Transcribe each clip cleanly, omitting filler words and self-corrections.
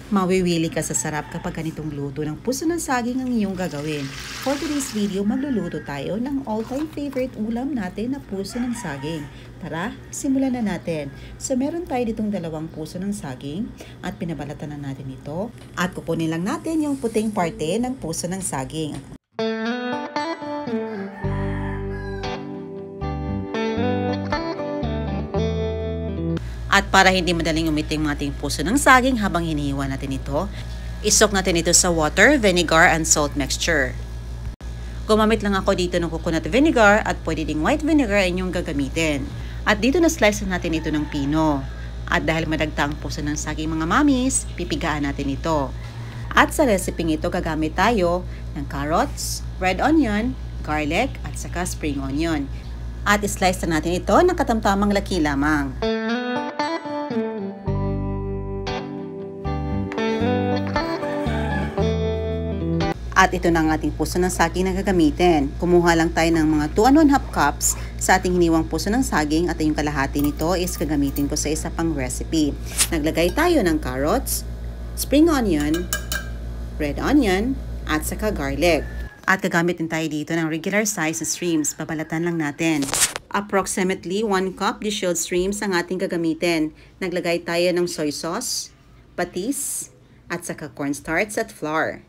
Mawiwili ka sa sarap kapag ganitong luto ng puso ng saging ang iyong gagawin. For today's video, magluluto tayo ng all-time favorite ulam natin na puso ng saging. Tara, simulan na natin. So meron tayo ditong dalawang puso ng saging at pinabalatan na natin ito. At kukunin lang natin yung puting parte ng puso ng saging. At para hindi madaling umiting ang ating puso ng saging habang hinihiwa natin ito, isok natin ito sa water, vinegar, and salt mixture. Gumamit lang ako dito ng coconut vinegar at pwede ding white vinegar inyong gagamitin. At dito na slice natin ito ng pino. At dahil madagta ang puso ng saging mga mamis, pipigaan natin ito. At sa reseping ito gagamit tayo ng carrots, red onion, garlic, at saka spring onion. At slice na natin ito ng katamtamang laki lamang. At ito na ang ating puso ng saging na gagamitin. Kumuha lang tayo ng mga 2 1/2 cups sa ating hiniwang puso ng saging at yung kalahati nito is gagamitin ko sa isa pang recipe. Naglagay tayo ng carrots, spring onion, red onion, at saka garlic. At gagamitin tayo dito ng regular size shrimps. Babalatan lang natin. Approximately 1 cup distilled shrimps ang ating gagamitin. Naglagay tayo ng soy sauce, patis, at saka cornstarch at flour.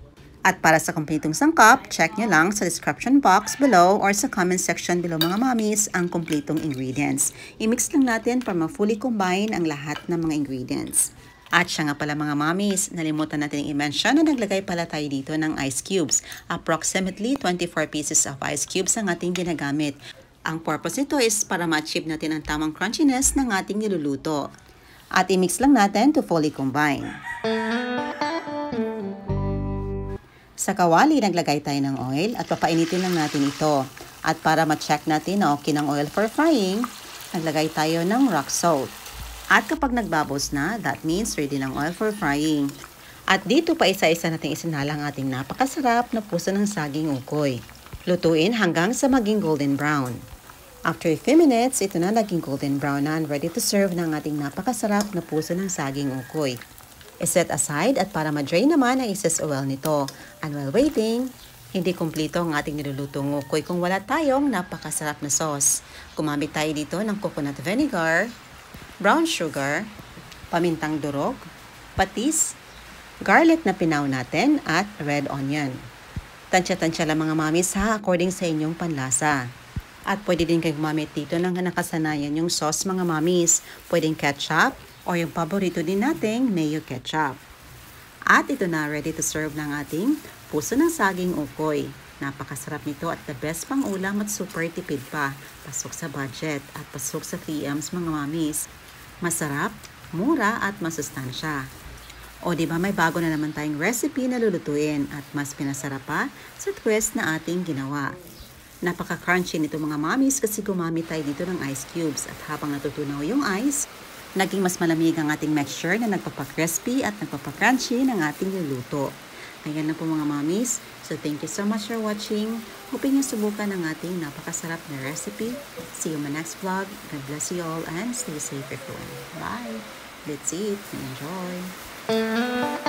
At para sa kumpletong sangkap, check nyo lang sa description box below or sa comment section below mga mamis ang kumpletong ingredients. I-mix lang natin para ma-fully combine ang lahat ng mga ingredients. At siya nga pala mga mamis, nalimutan natin i-mention na naglagay pala tayo dito ng ice cubes. Approximately 24 pieces of ice cubes ang ating ginagamit. Ang purpose nito is para ma-achieve natin ang tamang crunchiness ng ating niluluto. At i-mix lang natin to fully combine. Sa kawali, naglagay tayo ng oil at papainitin lang natin ito. At para ma-check natin na okay ng oil for frying, naglagay tayo ng rock salt. At kapag nagbubbles na, that means ready ng oil for frying. At dito pa isa-isa natin isinalang ating napakasarap na puso ng saging ukoy. Lutuin hanggang sa maging golden brown. After a few minutes, ito na naging golden brown na and ready to serve ng ating napakasarap na puso ng saging ukoy. I-set aside at para ma-drain naman ang excess oil nito. And while waiting, hindi kumpleto ang ating nilulutong ukoy kung wala tayong napakasarap na sauce. Gumamit tayo dito ng coconut vinegar, brown sugar, pamintang durog, patis, garlic na pinaw natin, at red onion. Tansya-tansya lang mga mamis ha, according sa inyong panlasa. At pwede din kayo gumamit dito ng nakasanayan yung sauce mga mamis. Pwedeng ketchup, o yung paborito din nating mayo ketchup. At ito na, ready to serve ng ating puso ng saging ukoy. Napakasarap nito at the best pang ulam at super tipid pa. Pasok sa budget at pasok sa 3Ms mga mamis. Masarap, mura at masustansya. O diba may bago na naman tayong recipe na lulutuin at mas pinasarap pa sa twist na ating ginawa. Napaka-crunchy nito mga mamis kasi gumamit tayo dito ng ice cubes at habang natutunaw yung ice, naging mas malamig ang ating mixture na nagpapa-crispy at nagpapa-crunchy ng ating niluto. Ayan na po mga mamis. So thank you so much for watching. Hoping nyo subukan ang ating napakasarap na recipe. See you in my next vlog. God bless you all and stay safe everyone. Bye! Let's eat and enjoy!